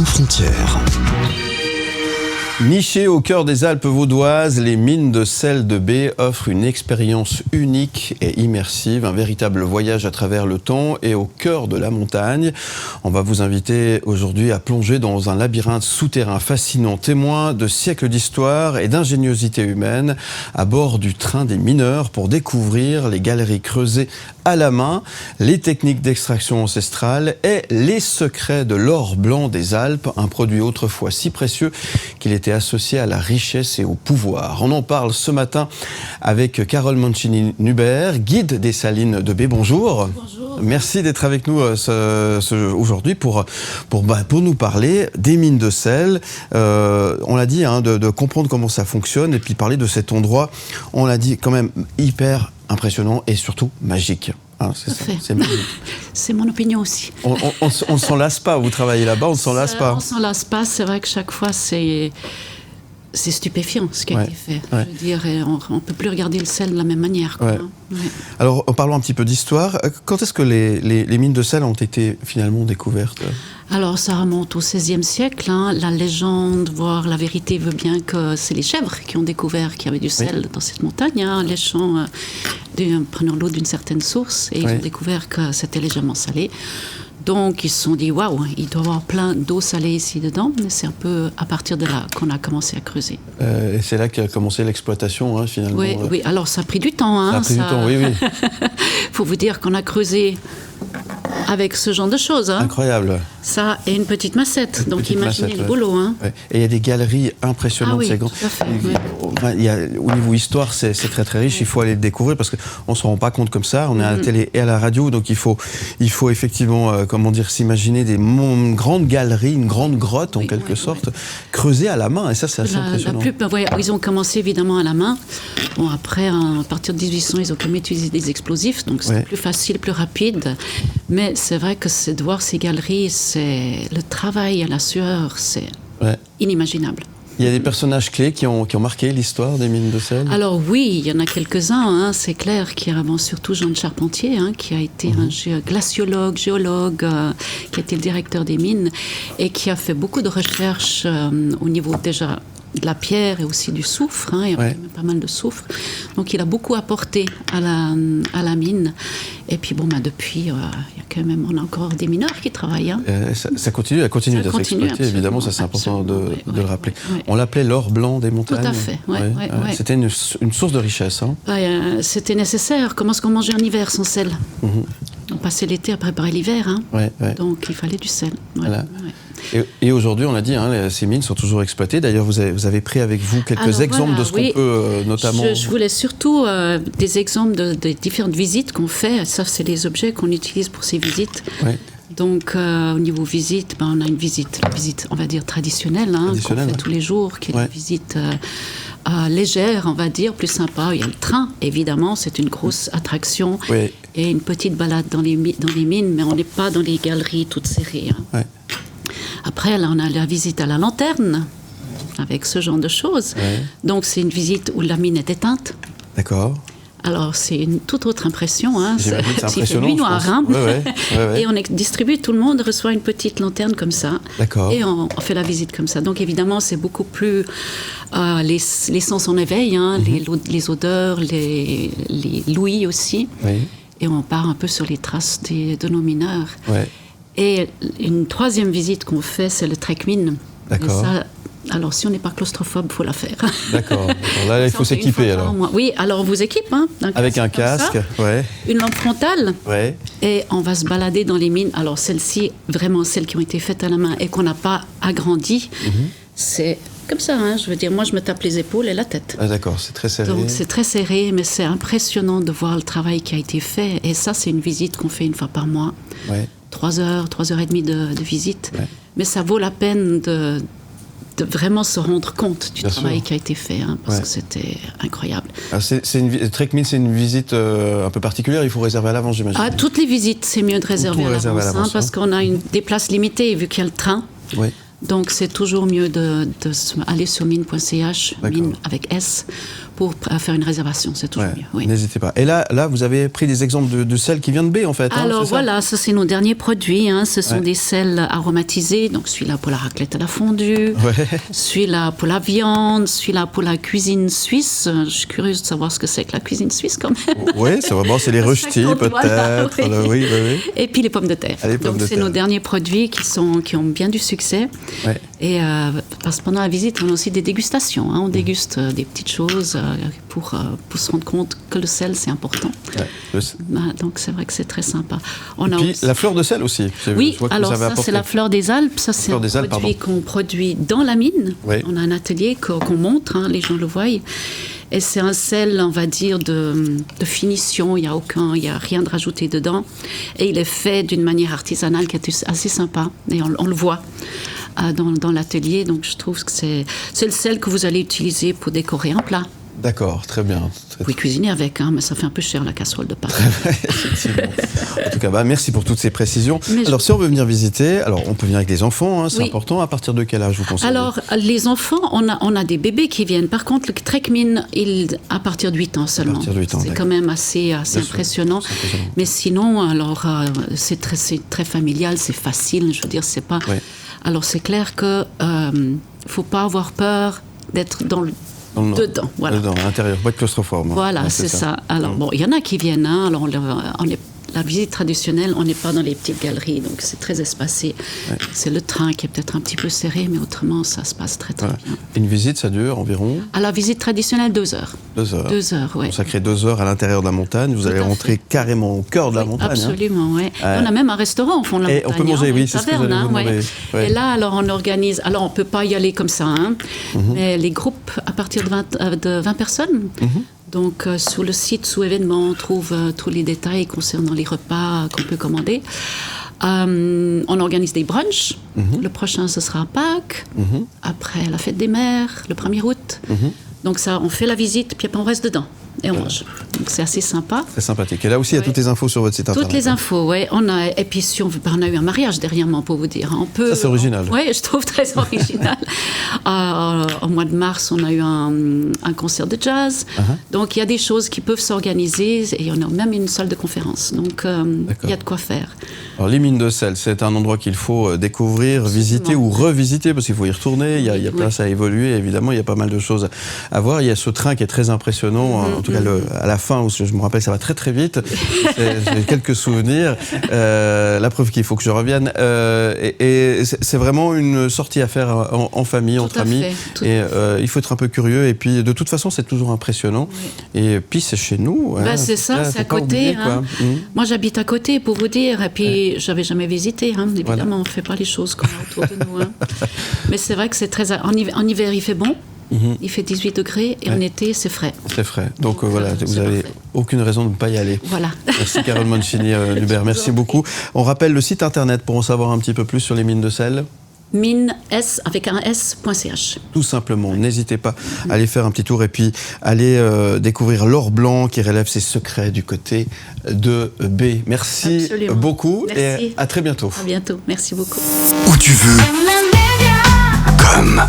sans frontières. Nichées au cœur des Alpes vaudoises, les mines de sel de B offrent une expérience unique et immersive, un véritable voyage à travers le temps et au cœur de la montagne. On va vous inviter aujourd'hui à plonger dans un labyrinthe souterrain fascinant, témoin de siècles d'histoire et d'ingéniosité humaine, à bord du train des mineurs pour découvrir les galeries creusées à la main, les techniques d'extraction ancestrale et les secrets de l'or blanc des Alpes, un produit autrefois si précieux qu'il était associé à la richesse et au pouvoir. On en parle ce matin avec Carole Mancini-Nuber, guide des salines de B. Bonjour. Bonjour. Merci d'être avec nous aujourd'hui pour nous parler des mines de sel. On l'a dit, de comprendre comment ça fonctionne et puis parler de cet endroit, on l'a dit, quand même hyper impressionnant et surtout magique. C'est magique. C'est mon opinion aussi. On ne s'en lasse pas, vous travaillez là-bas, on ne s'en lasse pas. On ne s'en lasse pas, c'est vrai que chaque fois c'est stupéfiant ce qui a été fait. Ouais. Je veux dire, on ne peut plus regarder le sel de la même manière. Quoi, ouais. Ouais. Alors, parlons un petit peu d'histoire. Quand est-ce que les mines de sel ont été finalement découvertes ? Alors, ça remonte au XVIe siècle. La légende, voire la vérité, veut bien que c'est les chèvres qui ont découvert qu'il y avait du sel dans cette montagne, léchant, prenant l'eau d'une certaine source, et ils ont découvert que c'était légèrement salé. Donc, ils se sont dit, waouh, il doit y avoir plein d'eau salée ici dedans. Mais c'est un peu à partir de là qu'on a commencé à creuser. Et c'est là qu'a commencé l'exploitation, finalement. Oui, alors ça a pris du temps. Ça a pris du temps, oui. Il faut vous dire qu'on a creusé avec ce genre de choses. Incroyable. Ça et une petite massette. Donc imaginez le boulot. Ouais. Et il y a des galeries impressionnantes. Ah oui, c'est tout à fait. Au niveau histoire, c'est très très riche. Il faut aller le découvrir parce qu'on ne se rend pas compte comme ça. On est à la télé et à la radio, donc il faut effectivement, s'imaginer des grandes galeries, une grande grotte en quelque sorte, creusée à la main. Et ça, c'est assez impressionnant. Ils ont commencé évidemment à la main. Bon, après, à partir de 1800, ils ont quand même utilisé des explosifs, donc c'était plus facile, plus rapide. Mais c'est vrai que c'est de voir ces galeries, c'est le travail à la sueur, c'est inimaginable. Il y a des personnages clés qui ont marqué l'histoire des mines de sel ? Alors oui, il y en a quelques-uns, c'est clair, qui avant surtout Jean de Charpentier, qui a été un glaciologue, géologue, qui a été le directeur des mines et qui a fait beaucoup de recherches au niveau déjà de la pierre et aussi du soufre, il y a quand même pas mal de soufre. Donc il a beaucoup apporté à la mine. Et puis depuis, il y a quand même, on a encore des mineurs qui travaillent. Ça continue d'être exploité, évidemment, ça c'est important de le rappeler. On l'appelait l'or blanc des montagnes. Tout à fait, C'était une source de richesse. C'était nécessaire. Comment est-ce qu'on mangeait en hiver sans sel ? On passait l'été à préparer l'hiver, donc il fallait du sel. Voilà. Et aujourd'hui, on l'a dit, ces mines sont toujours exploitées. D'ailleurs, vous avez pris avec vous quelques exemples de ce qu'on peut notamment... Je voulais surtout des exemples de différentes visites qu'on fait. Ça, c'est les objets qu'on utilise pour ces visites. Donc, au niveau visite, on a une visite, on va dire traditionnelle, qu'on fait tous les jours, qui est une visite légère, on va dire, plus sympa. Il y a le train, évidemment, c'est une grosse attraction. Et une petite balade dans les mines, mais on n'est pas dans les galeries toutes serrées. Après, là, on a la visite à la lanterne, avec ce genre de choses. Donc, c'est une visite où la mine est éteinte. D'accord. Alors, c'est une toute autre impression. C'est impressionnant. Nuit noire. Ouais. Et on distribue, tout le monde reçoit une petite lanterne comme ça. D'accord. Et on fait la visite comme ça. Donc, évidemment, c'est beaucoup plus... les sens en éveil, les odeurs, les l'ouïe aussi. Et on part un peu sur les traces de nos mineurs. Et une troisième visite qu'on fait, c'est le trek mine. D'accord. Alors, si on n'est pas claustrophobe, il faut la faire. D'accord. Là, il faut s'équiper alors. Oui, alors on vous équipe. Avec un casque, une lampe frontale. Et on va se balader dans les mines. Alors, celles-ci, vraiment celles qui ont été faites à la main et qu'on n'a pas agrandies, c'est comme ça. Je veux dire, moi, je me tape les épaules et la tête. Ah, d'accord, c'est très serré. Donc, c'est très serré, mais c'est impressionnant de voir le travail qui a été fait. Et ça, c'est une visite qu'on fait une fois par mois. 3 heures et demie de visite. Mais ça vaut la peine de vraiment se rendre compte du travail qui a été fait, parce que c'était incroyable. Trek Mine, c'est une visite un peu particulière, il faut réserver à l'avance, j'imagine. Toutes les visites, c'est mieux de réserver à l'avance, parce qu'on a des places limitées, vu qu'il y a le train. Donc c'est toujours mieux d'aller sur mine.ch, mine avec S, pour faire une réservation, c'est toujours mieux. Oui. N'hésitez pas. Et là, vous avez pris des exemples de sel qui vient de baie, en fait. Alors voilà, ça c'est nos derniers produits. Ce sont des sels aromatisés. Donc celui-là pour la raclette à la fondue, celui-là pour la viande, celui-là pour la cuisine suisse. Je suis curieuse de savoir ce que c'est que la cuisine suisse quand même. Oui, c'est vraiment, c'est les röstis peut-être. Voilà, oui. Et puis les pommes de terre. Donc c'est nos derniers produits qui ont bien du succès. Et parce que pendant la visite, on a aussi des dégustations. On déguste des petites choses pour se rendre compte que le sel, c'est important. Donc c'est vrai que c'est très sympa. Et puis la fleur de sel aussi. Oui, alors ça c'est la fleur des Alpes. Ça c'est un produit qu'on produit dans la mine. On a un atelier qu'on montre, les gens le voient. Et c'est un sel, on va dire, de finition. Il n'y a rien de rajouté dedans. Et il est fait d'une manière artisanale qui est assez sympa. Et on le voit dans l'atelier. Donc je trouve que c'est le sel que vous allez utiliser pour décorer un plat. D'accord, très bien. Vous pouvez cuisiner avec, mais ça fait un peu cher la casserole de pâtes. Effectivement. En tout cas, merci pour toutes ces précisions. Alors, si on veut venir visiter, on peut venir avec les enfants, c'est important. À partir de quel âge vous conseillez? Alors, les enfants, on a des bébés qui viennent. Par contre, le Trek Mine, à partir de 8 ans seulement. À partir de 8 ans, c'est quand même assez impressionnant. Mais sinon, alors, c'est très familial, c'est facile. Je veux dire, c'est pas... Alors, c'est clair que faut pas avoir peur d'être dedans, voilà. Dedans, à l'intérieur, pas de claustrophobe. Voilà, c'est ça. Alors, il y en a qui viennent, alors la visite traditionnelle, on n'est pas dans les petites galeries, donc c'est très espacé. C'est le train qui est peut-être un petit peu serré, mais autrement, ça se passe très bien. Une visite, ça dure environ? À la visite traditionnelle, 2 heures. 2 heures. 2 heures, oui. Consacré 2 heures à l'intérieur de la montagne. Vous allez rentrer carrément au cœur de la montagne. Absolument, oui. On a même un restaurant au fond de la montagne. On peut manger, oui, c'est ce que j'allais vous demander. Et là, alors, on organise... Alors, on ne peut pas y aller comme ça, mais les groupes, à partir de 20 personnes... Donc, sur le site, sous événements, on trouve tous les détails concernant les repas qu'on peut commander. On organise des brunchs. Le prochain, ce sera à Pâques. Après, la fête des mères, le 1er août. Donc, ça, on fait la visite, puis après, on reste dedans. Et on mange. Donc c'est assez sympa. C'est sympathique. Et là aussi, il y a toutes les infos sur votre site internet. Toutes les infos, oui. Et puis, si on veut, on a eu un mariage dernièrement, pour vous dire. Ça, c'est original. Oui, je trouve très original. Au mois de mars, on a eu un concert de jazz. Donc, il y a des choses qui peuvent s'organiser. Et on a même une salle de conférence. Donc, il y a de quoi faire. Alors, les mines de sel, c'est un endroit qu'il faut découvrir, visiter ou revisiter, parce qu'il faut y retourner. Il y a place à évoluer. Évidemment, il y a pas mal de choses à voir. Il y a ce train qui est très impressionnant. En tout cas, à la fin, où je me rappelle, ça va très très vite. J'ai quelques souvenirs. La preuve qu'il faut que je revienne. Et c'est vraiment une sortie à faire en famille, entre amis. Et il faut être un peu curieux. Et puis, de toute façon, c'est toujours impressionnant. Et puis, c'est chez nous. C'est ça, c'est à côté. Moi, j'habite à côté, pour vous dire. Et puis, j'avais jamais visité. Évidemment, on ne fait pas les choses comme autour de nous. Mais c'est vrai que c'est très... En hiver, il fait bon. Il fait 18 degrés et en été, c'est frais. C'est frais. Donc voilà, vous n'avez aucune raison de ne pas y aller. Voilà. Merci Carole Mancini-Lubert, merci beaucoup. On rappelle le site internet pour en savoir un petit peu plus sur les mines de sel. mines.ch. Tout simplement, n'hésitez pas à aller faire un petit tour et puis aller découvrir l'or blanc qui relève ses secrets du côté de B. Merci beaucoup. Et à très bientôt. À bientôt, merci beaucoup. Où tu veux, comme